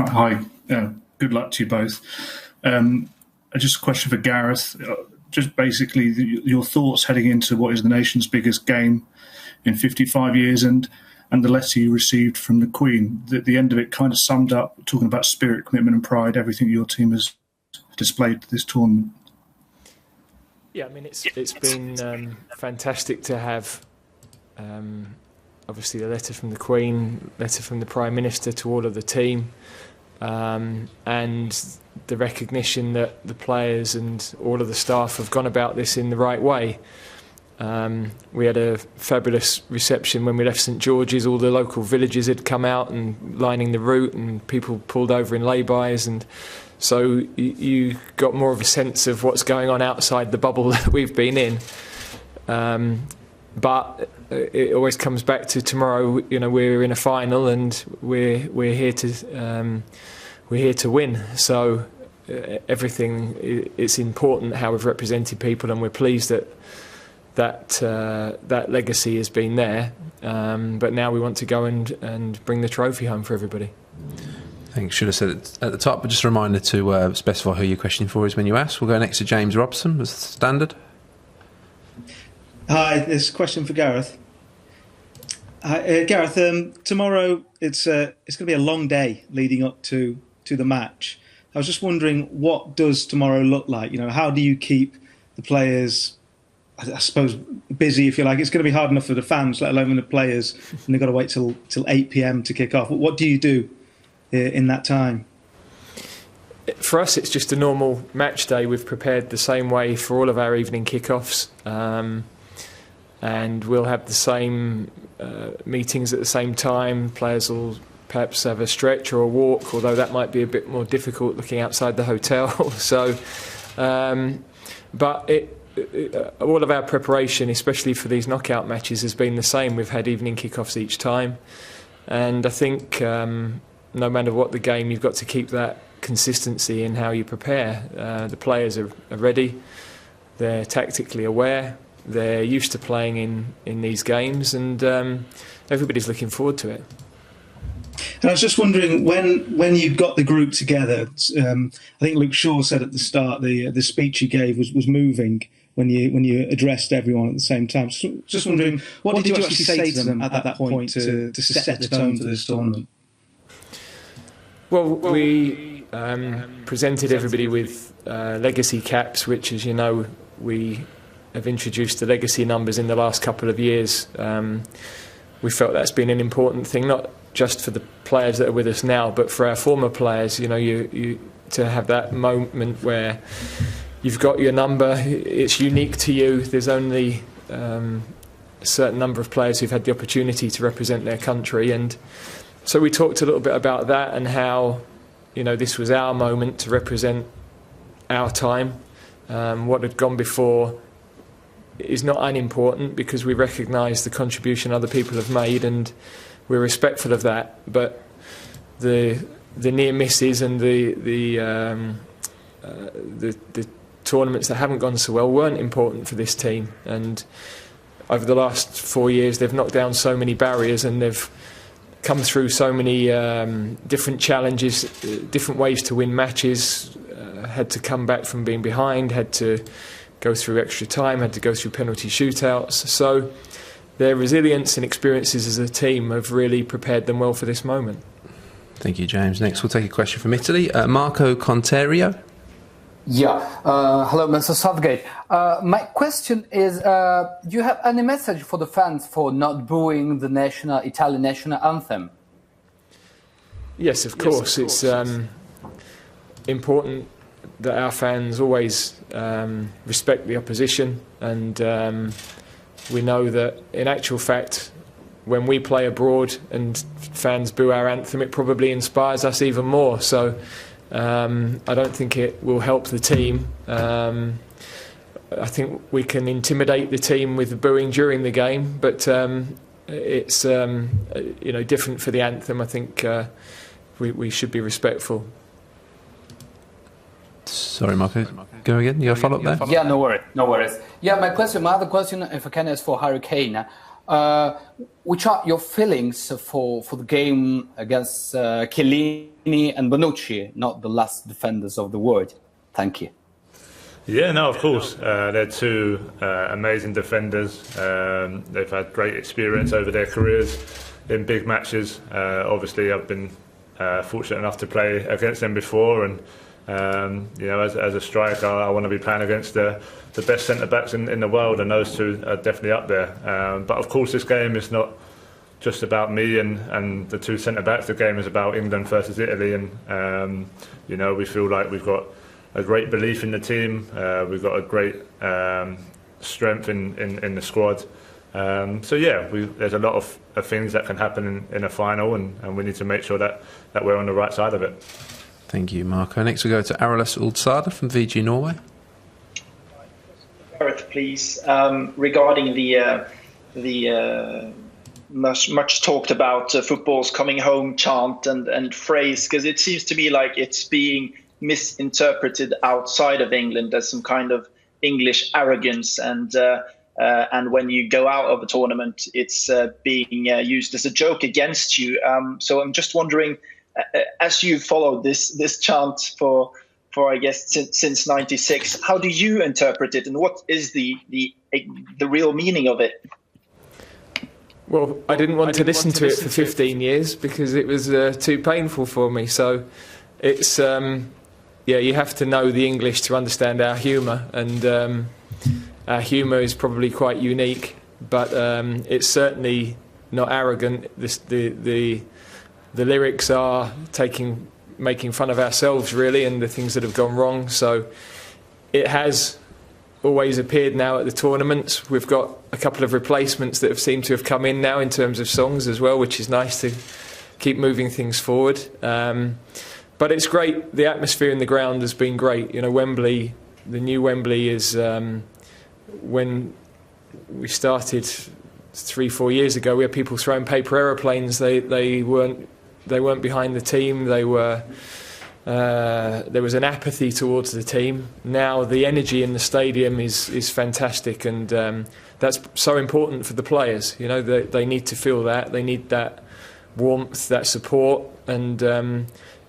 Hi, good luck to you both. Just a question for Gareth. Just basically your thoughts heading into what is the nation's biggest game in 55 years and the letter you received from the Queen. The end of it kind of summed up, talking about spirit, commitment and pride, everything your team has displayed this tournament. Yeah, I mean, it's been fantastic to have obviously a letter from the Queen, letter from the Prime Minister to all of the team, and the recognition that the players and all of the staff have gone about this in the right way. We had a fabulous reception when we left St George's. All the local villages had come out and lining the route, and people pulled over in lay-bys, and so you got more of a sense of what's going on outside the bubble that we've been in. But it always comes back to tomorrow. You know, we're in a final, and we're here to win. So everything, it's important how we've represented people, and we're pleased that legacy has been there. But now we want to go and bring the trophy home for everybody. Thanks. Should have said it at the top, but just a reminder to specify who your question for is when you ask. We'll go next to James Robson as standard. Hi, this is a question for Gareth. Hi, Gareth, tomorrow it's going to be a long day leading up to the match. I was just wondering, what does tomorrow look like? You know, how do you keep the players, I suppose, busy, if you like? It's going to be hard enough for the fans, let alone the players, and they've got to wait till 8 p.m. to kick off. What do you do in that time? For us, it's just a normal match day. We've prepared the same way for all of our evening kickoffs, and we'll have the same meetings at the same time. Players will perhaps have a stretch or a walk, although that might be a bit more difficult looking outside the hotel. So, but all of our preparation, especially for these knockout matches, has been the same. We've had evening kickoffs each time, and I think no matter what the game, you've got to keep that consistency in how you prepare. The players are ready, they're tactically aware, they're used to playing in these games, and everybody's looking forward to it. And I was just wondering, when you got the group together, I think Luke Shaw said at the start the speech you gave was moving when you addressed everyone at the same time. So just wondering, what did you actually say to them at that point to set the tone for this tournament? Well, we presented everybody with legacy caps, which, as you know, we have introduced the legacy numbers in the last couple of years. We felt that's been an important thing, not just for the players that are with us now, but for our former players. You know, you to have that moment where you've got your number, it's unique to you. There's only a certain number of players who've had the opportunity to represent their country, and so we talked a little bit about that and how, you know, this was our moment to represent our time. What had gone before is not unimportant, because we recognise the contribution other people have made, and we're respectful of that. But the near misses and the tournaments that haven't gone so well weren't important for this team. And over the last 4 years, they've knocked down so many barriers, and they've come through so many different challenges, different ways to win matches, had to come back from being behind, had to go through extra time, had to go through penalty shootouts. So their resilience and experiences as a team have really prepared them well for this moment. Thank you, James. Next, we'll take a question from Italy. Marco Conterio. Yeah. Hello, Mr. Southgate. My question is, do you have any message for the fans for not booing the Italian national anthem? Yes, of course. It's important that our fans always respect the opposition, and we know that in actual fact, when we play abroad and fans boo our anthem, it probably inspires us even more. So I don't think it will help the team. I think we can intimidate the team with the booing during the game, but it's different for the anthem. I think we should be respectful. Sorry, Marco. Go again. You got a follow-up there? Yeah, no worries. Yeah, my other question, if I can, is for Harry Kane. Which are your feelings for the game against Chiellini and Bonucci, not the last defenders of the world? Thank you. Yeah, no, of course. They're two amazing defenders. They've had great experience over their careers in big matches. Obviously, I've been fortunate enough to play against them before, and as a striker, I want to be playing against the best centre-backs in the world, and those two are definitely up there. But of course, this game is not just about me and the two centre-backs. The game is about England versus Italy, and we feel like we've got a great belief in the team. We've got a great strength in the squad. There's a lot of things that can happen in a final, and we need to make sure that we're on the right side of it. Thank you, Marco. Next we go to Arilis Uldsada from VG Norway. Gareth, please, regarding the much talked about football's coming home chant and phrase, because it seems to me like it's being misinterpreted outside of England as some kind of English arrogance, and when you go out of a tournament, it's being used as a joke against you. So I'm just wondering, as you followed this chant for I guess since '96, how do you interpret it, and what is the real meaning of it? Well, I didn't want to listen to it for 15 years because it was too painful for me. So it's you have to know the English to understand our humour, and our humour is probably quite unique, but it's certainly not arrogant. The lyrics are making fun of ourselves, really, and the things that have gone wrong. So it has always appeared now at the tournaments. We've got a couple of replacements that have seemed to have come in now in terms of songs as well, which is nice to keep moving things forward. But it's great. The atmosphere in the ground has been great. Wembley, the new Wembley is... when we started 3-4 years ago, we had people throwing paper aeroplanes. They weren't behind the team. There was an apathy towards the team. Now the energy in the stadium is fantastic, and that's so important for the players. They need to feel that. They need that warmth, that support, and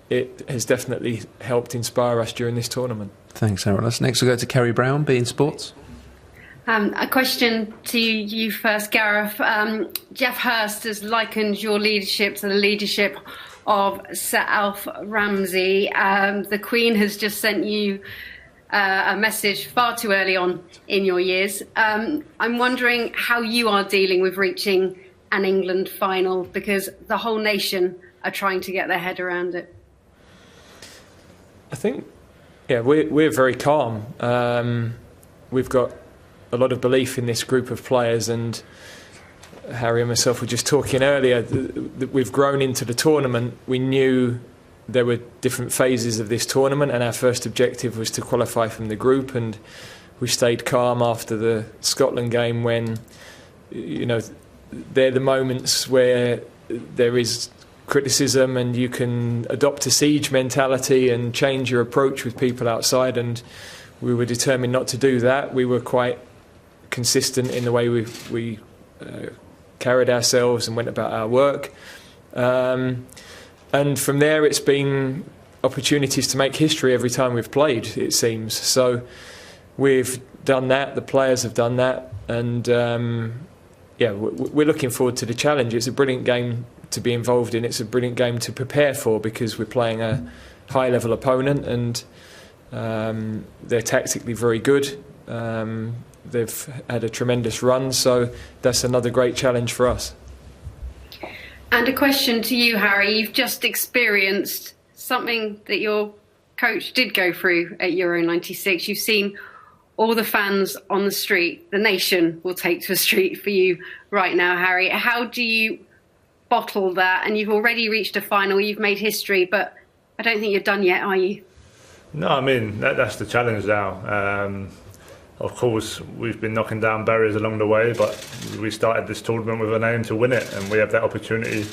it has definitely helped inspire us during this tournament. Thanks, Arilis. Next we'll go to Kerry Brown, beIN Sports. A question to you first, Gareth. Jeff Hurst has likened your leadership to the leadership of Sir Alf Ramsey. The Queen has just sent you a message far too early on in your years. I'm wondering how you are dealing with reaching an England final, because the whole nation are trying to get their head around it. I think, we're very calm. We've got a lot of belief in this group of players, and Harry and myself were just talking earlier that we've grown into the tournament. We knew there were different phases of this tournament, and our first objective was to qualify from the group, and we stayed calm after the Scotland game when, they're the moments where there is criticism and you can adopt a siege mentality and change your approach with people outside, and we were determined not to do that. We were quite consistent in the way we carried ourselves and went about our work, and from there it's been opportunities to make history every time we've played, it seems. So we've done that, the players have done that, and we're looking forward to the challenge. It's a brilliant game to be involved in. It's a brilliant game to prepare for, because we're playing a high level opponent, and they're tactically very good. They've had a tremendous run, so that's another great challenge for us. And a question to you, Harry. You've just experienced something that your coach did go through at Euro 96. You've seen all the fans on the street. The nation will take to the street for you right now, Harry. How do you bottle that? And you've already reached a final, you've made history, but I don't think you're done yet, are you? No, I mean, that's the challenge now. Of course, we've been knocking down barriers along the way, but we started this tournament with an aim to win it, and we have that opportunity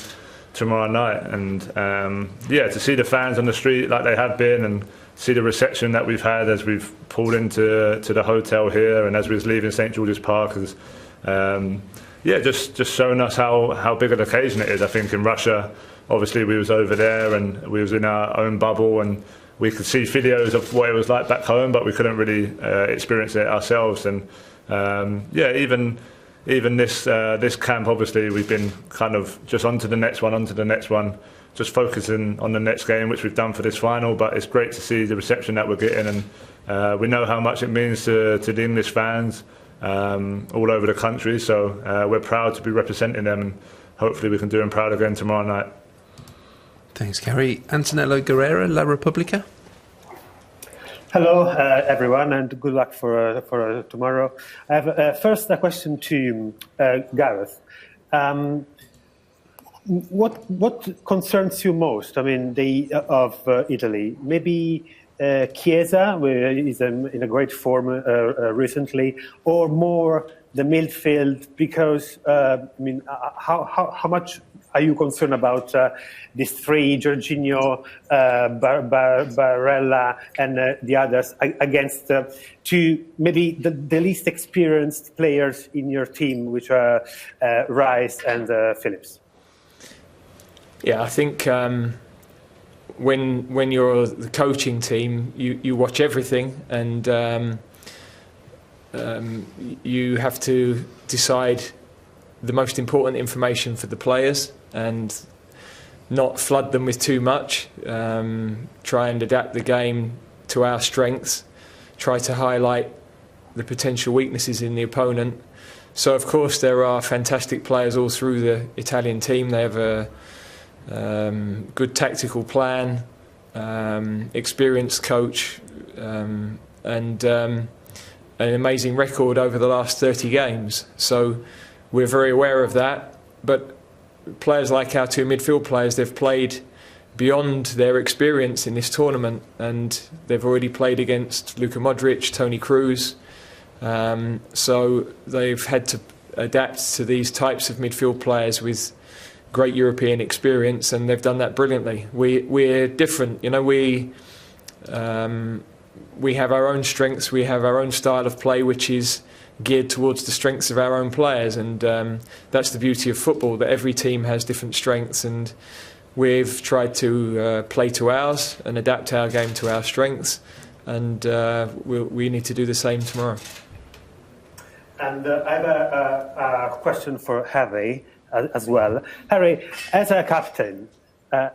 tomorrow night. And to see the fans on the street like they have been, and see the reception that we've had as we've pulled into the hotel here and as we was leaving St George's Park, just showing us how big an occasion it is. I think in Russia, obviously we was over there and we was in our own bubble, and we could see videos of what it was like back home, but we couldn't really experience it ourselves. And even this camp, obviously we've been kind of just onto the next one, just focusing on the next game, which we've done for this final. But it's great to see the reception that we're getting, and we know how much it means to the English fans all over the country. So we're proud to be representing them, and hopefully we can do them proud again tomorrow night. Thanks, Gary. Antonello Guerrero, La Repubblica. Hello, everyone, and good luck for tomorrow. I have first a question to Gareth. What concerns you most? I mean, of Italy, maybe Chiesa, where he's in a great form recently, or more the midfield? Because how much are you concerned about these three, Jorginho, Barella, and the others, against two maybe the least experienced players in your team, which are Rice and Phillips? Yeah, I think when you're the coaching team, you watch everything, and you have to decide the most important information for the players and not flood them with too much. Try and adapt the game to our strengths. Try to highlight the potential weaknesses in the opponent. So, of course, there are fantastic players all through the Italian team. They have a good tactical plan, experienced coach, and an amazing record over the last 30 games. So we're very aware of that. But players like our two midfield players, they've played beyond their experience in this tournament, and they've already played against Luka Modric, Toni Kroos. So they've had to adapt to these types of midfield players with great European experience, and they've done that brilliantly. We're different, we have our own strengths, we have our own style of play, which is geared towards the strengths of our own players, and that's the beauty of football, that every team has different strengths, and we've tried to play to ours and adapt our game to our strengths, and we need to do the same tomorrow. And I have a question for Harry as well. Harry, as a captain,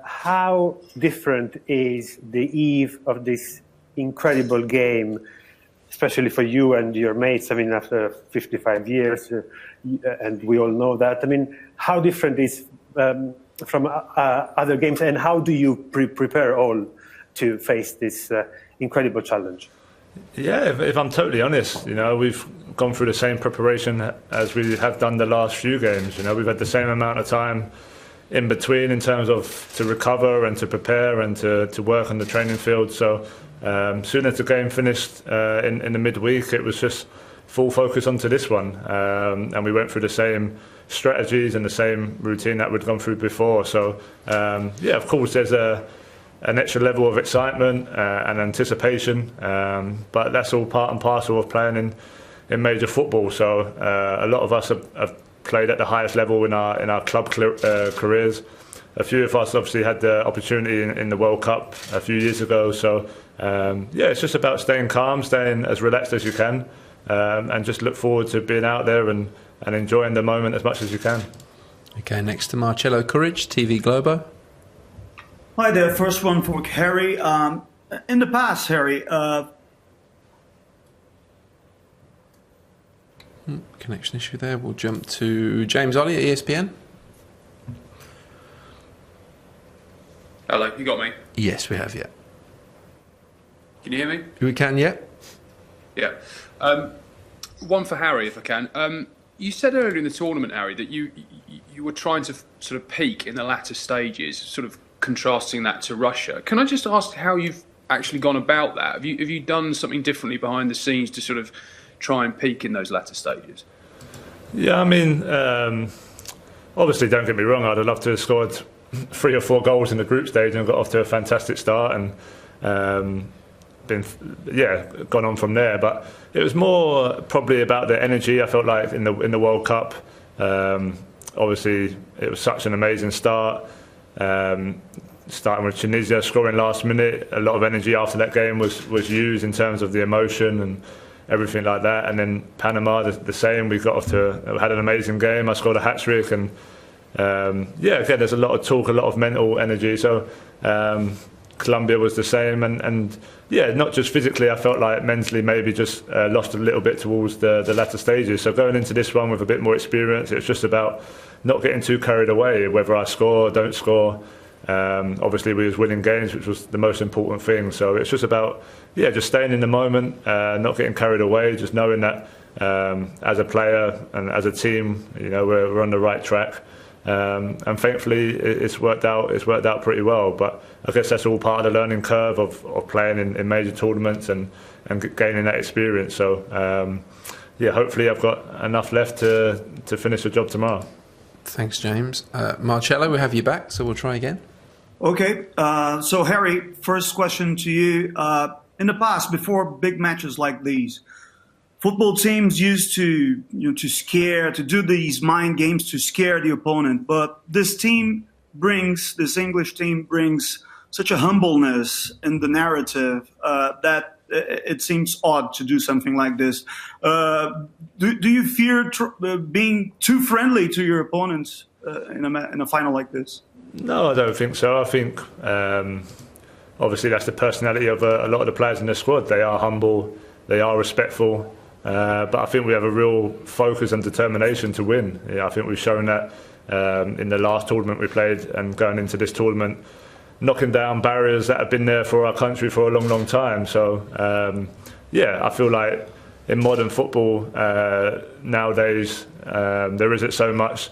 how different is the eve of this incredible game, especially for you and your mates? I mean, after 55 years, and we all know that. I mean, how different is from other games, and how do you prepare all to face this incredible challenge? Yeah, if I'm totally honest, we've gone through the same preparation as we have done the last few games. We've had the same amount of time in between in terms of to recover and to prepare and to work on the training field. So soon as the game finished in the midweek, it was just full focus onto this one, and we went through the same strategies and the same routine that we'd gone through before. So of course there's an extra level of excitement and anticipation, but that's all part and parcel of playing in major football. So a lot of us have played at the highest level in our club careers. A few of us obviously had the opportunity in the World Cup a few years ago. So it's just about staying calm, staying as relaxed as you can, and just look forward to being out there and enjoying the moment as much as you can. Okay, next to Marcello Courage, TV Globo. Hi there, first one for Harry. In the past, Harry... Connection issue there. We'll jump to James Ollie at ESPN. Hello, you got me? Yes, we have, yeah. Can you hear me? We can, yeah. Yeah. One for Harry, if I can. You said earlier in the tournament, Harry, that you were trying to sort of peak in the latter stages, sort of contrasting that to Russia. Can I just ask how you've actually gone about that? Have you done something differently behind the scenes to sort of try and peak in those latter stages? Yeah, I mean, obviously, don't get me wrong, I'd have loved to have scored 3 or 4 goals in the group stage and got off to a fantastic start and gone on from there. But it was more probably about the energy. I felt like in the World Cup, Obviously, it was such an amazing start. Starting with Tunisia, scoring last minute, a lot of energy after that game was used in terms of the emotion and everything like that. And then Panama, the same. We had an amazing game. I scored a hat-trick, and again, there's a lot of talk, a lot of mental energy. So Colombia was the same, and not just physically. I felt like mentally maybe just lost a little bit towards the latter stages. So going into this one with a bit more experience, it's just about not getting too carried away, whether I score or don't score. Obviously we was winning games, which was the most important thing. So it's just about just staying in the moment, not getting carried away, just knowing that as a player and as a team, we're on the right track. And thankfully it's worked out pretty well. But I guess that's all part of the learning curve of playing in major tournaments and gaining that experience. So hopefully I've got enough left to finish the job tomorrow. Thanks, James. Marcello, we have you back, so we'll try again. Okay, so Harry, first question to you. In the past, before big matches like these, football teams used to do these mind games to scare the opponent. But this English team brings such a humbleness in the narrative that it seems odd to do something like this. Do you fear being too friendly to your opponents in a final like this? No, I don't think so. I think obviously that's the personality of a lot of the players in the squad. They are humble, they are respectful, but I think we have a real focus and determination to win. I think we've shown that in the last tournament we played and going into this tournament, knocking down barriers that have been there for our country for a long, long time. So I feel like in modern football nowadays there isn't so much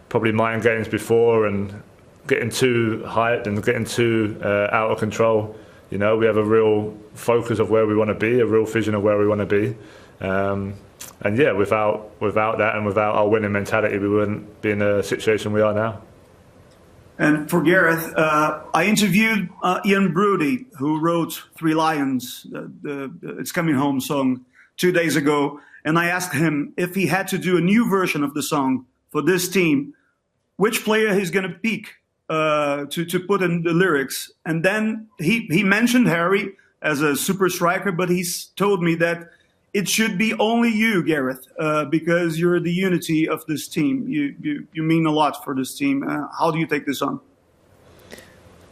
probably mind games before and getting too hyped and getting too out of control. We have a real focus of where we want to be, a real vision of where we want to be. Without that and without our winning mentality, we wouldn't be in the situation we are now. And for Gareth, I interviewed Ian Broody, who wrote Three Lions, the It's Coming Home song, 2 days ago. And I asked him if he had to do a new version of the song for this team, which player he's going to pick to put in the lyrics. And then he mentioned Harry as a super striker, but he's told me that it should be only you, Gareth, because you're the unity of this team. You mean a lot for this team. How do you take this on?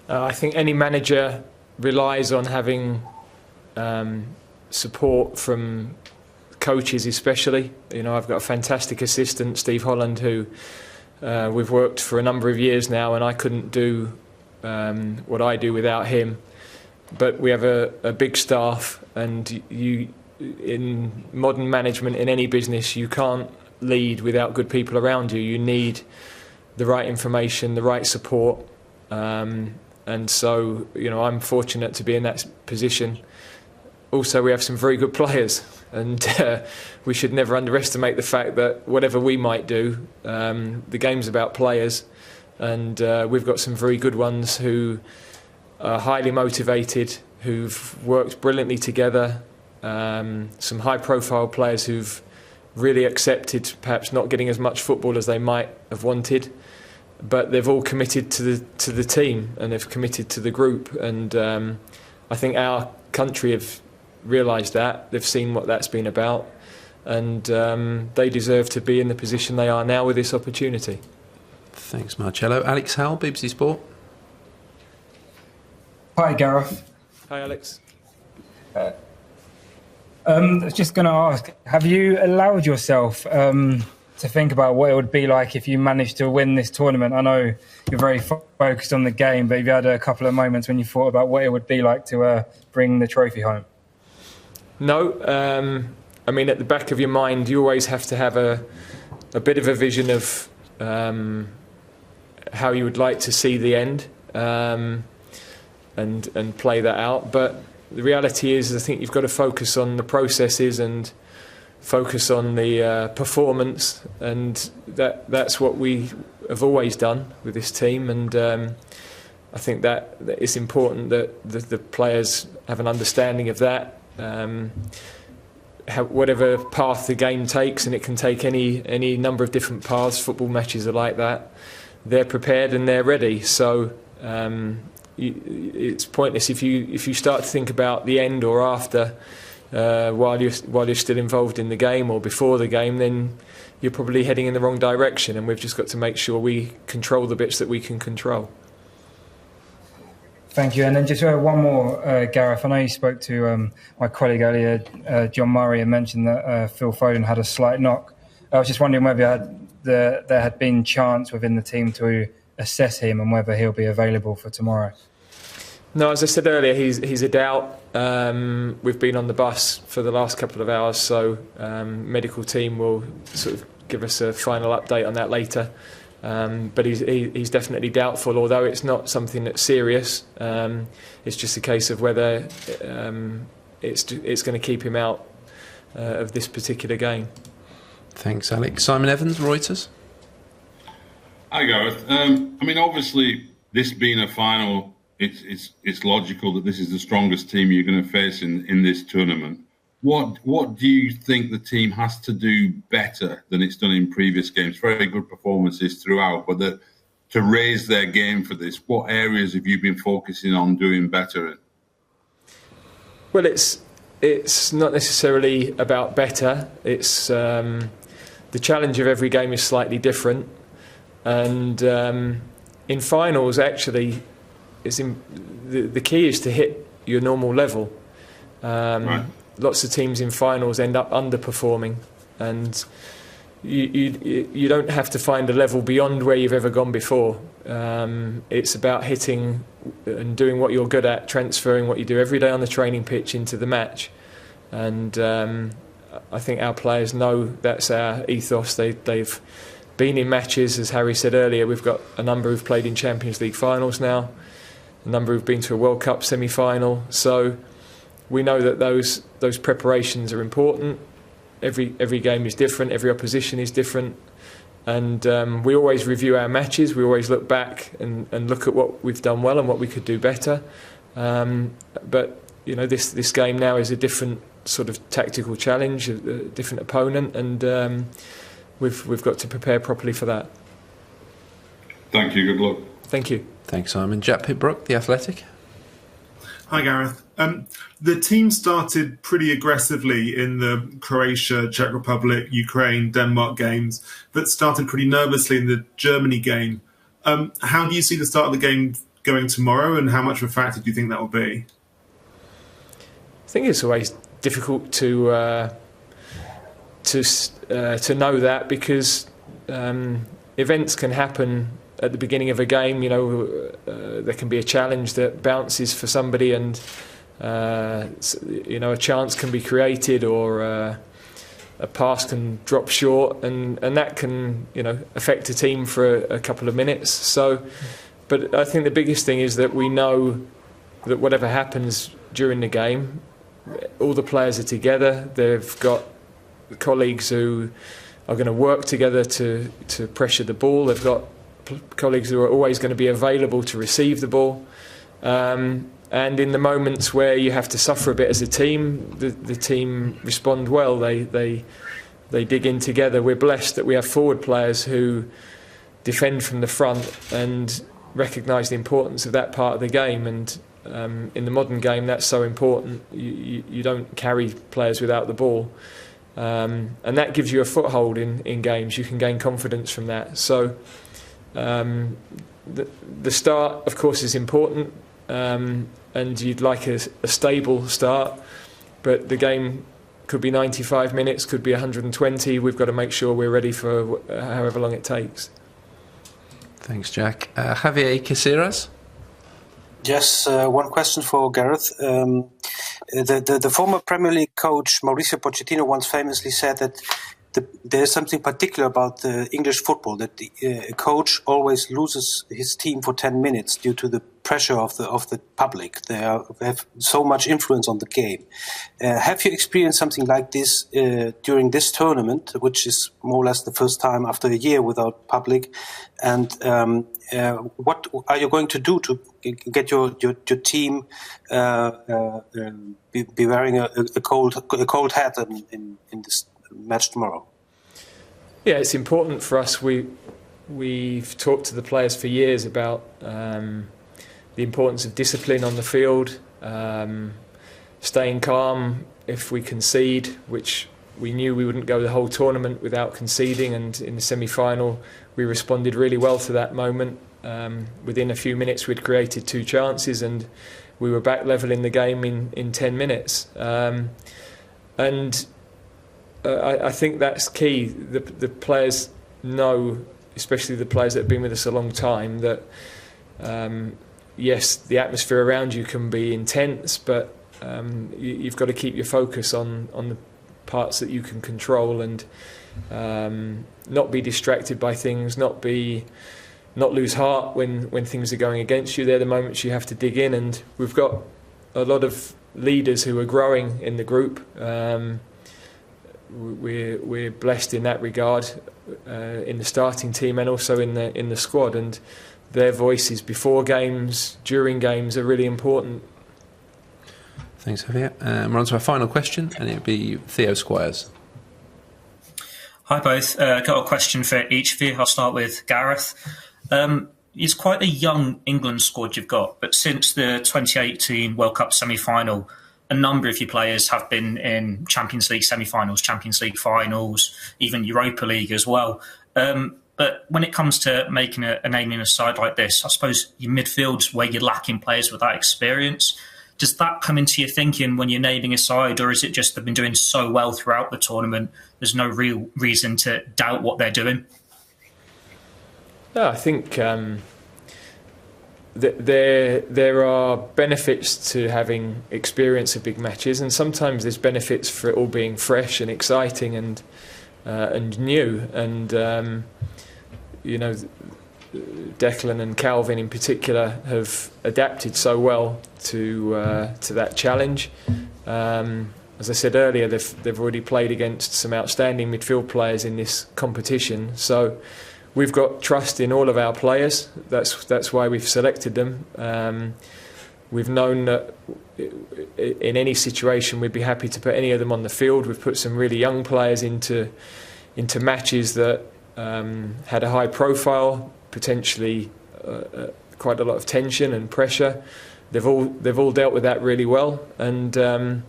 I think any manager relies on having support from coaches, especially. I've got a fantastic assistant, Steve Holland, who we've worked for a number of years now, and I couldn't do what I do without him. But we have a big staff, and in modern management, in any business, you can't lead without good people around you. You need the right information, the right support, and so I'm fortunate to be in that position. Also, we have some very good players, and we should never underestimate the fact that whatever we might do, the game's about players, and we've got some very good ones who are highly motivated, who've worked brilliantly together. Some high-profile players who've really accepted perhaps not getting as much football as they might have wanted, but they've all committed to the team and they've committed to the group. And I think our country have realised that. They've seen what that's been about, and they deserve to be in the position they are now with this opportunity. Thanks, Marcello. Alex Howell, BBC Sport. Hi, Gareth. Hi, Alex. I was just going to ask, have you allowed yourself to think about what it would be like if you managed to win this tournament? I know you're very focused on the game, but have you had a couple of moments when you thought about what it would be like to bring the trophy home? No. I mean, at the back of your mind, you always have to have a bit of a vision of how you would like to see the end and play that out. But the reality is, I think you've got to focus on the processes and focus on the performance, and that's what we have always done with this team. And I think that it's important that the players have an understanding of that. whatever path the game takes, and it can take any number of different paths. Football matches are like that. They're prepared and they're ready. So it's pointless if you start to think about the end or after while you're still involved in the game or before the game. Then you're probably heading in the wrong direction, and we've just got to make sure we control the bits that we can control. Thank you. And then just one more, Gareth. I know you spoke to my colleague earlier, John Murray, and mentioned that Phil Foden had a slight knock. I was just wondering whether there had been chance within the team to assess him and whether he'll be available for tomorrow. No, as I said earlier, he's a doubt. We've been on the bus for the last couple of hours, so medical team will sort of give us a final update on that later. But he's definitely doubtful, although it's not something that's serious. It's just a case of whether it's going to keep him out of this particular game. Thanks, Alex. Simon Evans, Reuters. Hi, Gareth. Obviously, this being a final, it's logical that this is the strongest team you're going to face in this tournament. What do you think the team has to do better than it's done in previous games? Very good performances throughout, but to raise their game for this, what areas have you been focusing on doing better in? Well, it's not necessarily about better. It's the challenge of every game is slightly different, and in finals, actually, the key is to hit your normal level. Right. Lots of teams in finals end up underperforming, and you don't have to find a level beyond where you've ever gone before. It's about hitting and doing what you're good at, transferring what you do every day on the training pitch into the match. And I think our players know that's our ethos. They've been in matches, as Harry said earlier. We've got a number who've played in Champions League finals now, a number who've been to a World Cup semi-final. So we know that those preparations are important. Every game is different, every opposition is different, and we always review our matches. We always look back and look at what we've done well and what we could do better. But this game now is a different sort of tactical challenge, a different opponent, and we've got to prepare properly for that. Thank you. Good luck. Thank you. Thanks, Simon. Jack Pitbrook, The Athletic. Hi, Gareth. The team started pretty aggressively in the Croatia, Czech Republic, Ukraine, Denmark games, but started pretty nervously in the Germany game. How do you see the start of the game going tomorrow, and how much of a factor do you think that will be? I think it's always difficult to know that, because events can happen at the beginning of a game. There can be a challenge that bounces for somebody, and a chance can be created, or a pass can drop short, and that can affect a team for a couple of minutes. So, but I think the biggest thing is that we know that whatever happens during the game, all the players are together. They've got colleagues who are going to work together to pressure the ball. They've got colleagues who are always going to be available to receive the ball. And in the moments where you have to suffer a bit as a team, the team respond well. They dig in together. We're blessed that we have forward players who defend from the front and recognise the importance of that part of the game. And in the modern game, that's so important. You don't carry players without the ball. And that gives you a foothold in games. You can gain confidence from that. So the start, of course, is important. And you'd like a stable start, but the game could be 95 minutes, could be 120. We've got to make sure we're ready for however long it takes. Thanks, Jack. Javier Caceres? Yes, one question for Gareth. The former Premier League coach Mauricio Pochettino once famously said that there's something particular about the English football, that a coach always loses his team for 10 minutes due to the pressure of the public. They have so much influence on the game. Have you experienced something like this during this tournament, which is more or less the first time after a year without public? And what are you going to do to get your team be wearing a cold hat in this match tomorrow? Yeah, it's important for us. We've talked to the players for years about the importance of discipline on the field, staying calm if we concede, which we knew we wouldn't go the whole tournament without conceding, and in the semi-final we responded really well to that moment. Within a few minutes we'd created 2 chances and we were back level in the game in 10 minutes. I think that's key. The players know, especially the players that have been with us a long time, that yes, the atmosphere around you can be intense, but you've got to keep your focus on the parts that you can control and not be distracted by things, not lose heart when things are going against you. They're the moments you have to dig in, and we've got a lot of leaders who are growing in the group. We're blessed in that regard in the starting team and also in the squad, and their voices before games, during games are really important. Thanks, Javier. We're on to our final question, and it'll be Theo Squires. Hi both. Got a question for each of you. I'll start with Gareth. It's quite a young England squad you've got, but since the 2018 World Cup semi-final, a number of your players have been in Champions League semi-finals, Champions League finals, even Europa League as well. But when it comes to making a name in a side like this, I suppose your midfield's where you're lacking players with that experience. Does that come into your thinking when you're naming a side, or is it just they've been doing so well throughout the tournament, there's no real reason to doubt what they're doing? No, I think there are benefits to having experience of big matches, and sometimes there's benefits for it all being fresh and exciting and new. And you know, Declan and Calvin in particular have adapted so well to that challenge. As I said earlier, they've already played against some outstanding midfield players in this competition, so we've got trust in all of our players. That's why we've selected them. We've known that in any situation we'd be happy to put any of them on the field. We've put some really young players into matches that had a high profile, potentially quite a lot of tension and pressure. They've all dealt with that really well, and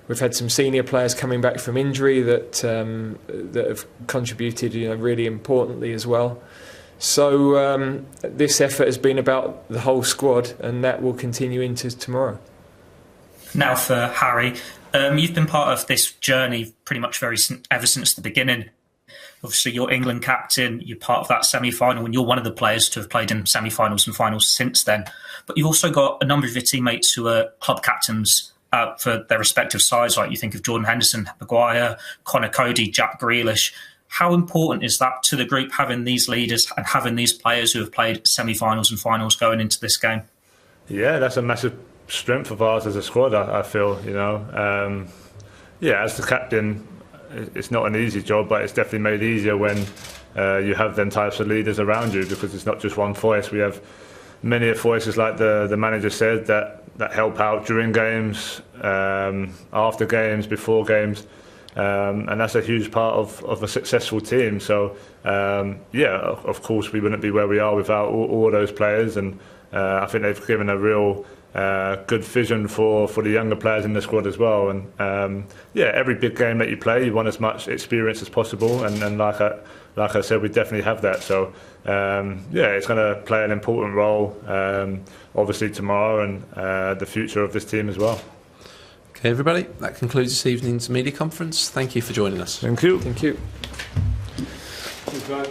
we've had some senior players coming back from injury that have contributed, really importantly as well. So this effort has been about the whole squad, and that will continue into tomorrow. Now for Harry, you've been part of this journey pretty much ever since the beginning. Obviously, you're England captain, you're part of that semi-final, and you're one of the players to have played in semi-finals and finals since then. But you've also got a number of your teammates who are club captains for their respective sides, like you think of Jordan Henderson, Maguire, Connor Cody, Jack Grealish. How important is that to the group, having these leaders and having these players who have played semi-finals and finals going into this game? Yeah, that's a massive strength of ours as a squad, I feel, as the captain, it's not an easy job, but it's definitely made easier when you have them types of leaders around you, because it's not just one voice. We have many voices, like the manager said, that help out during games, after games, before games, and that's a huge part of a successful team. So of course we wouldn't be where we are without all those players, and I think they've given a real good vision for the younger players in the squad as well. And every big game that you play, you want as much experience as possible, and like I said, we definitely have that. So it's going to play an important role, obviously tomorrow, and the future of this team as well. Okay, everybody, that concludes this evening's media conference. Thank you for joining us. Thank you. Thank you. Goodbye.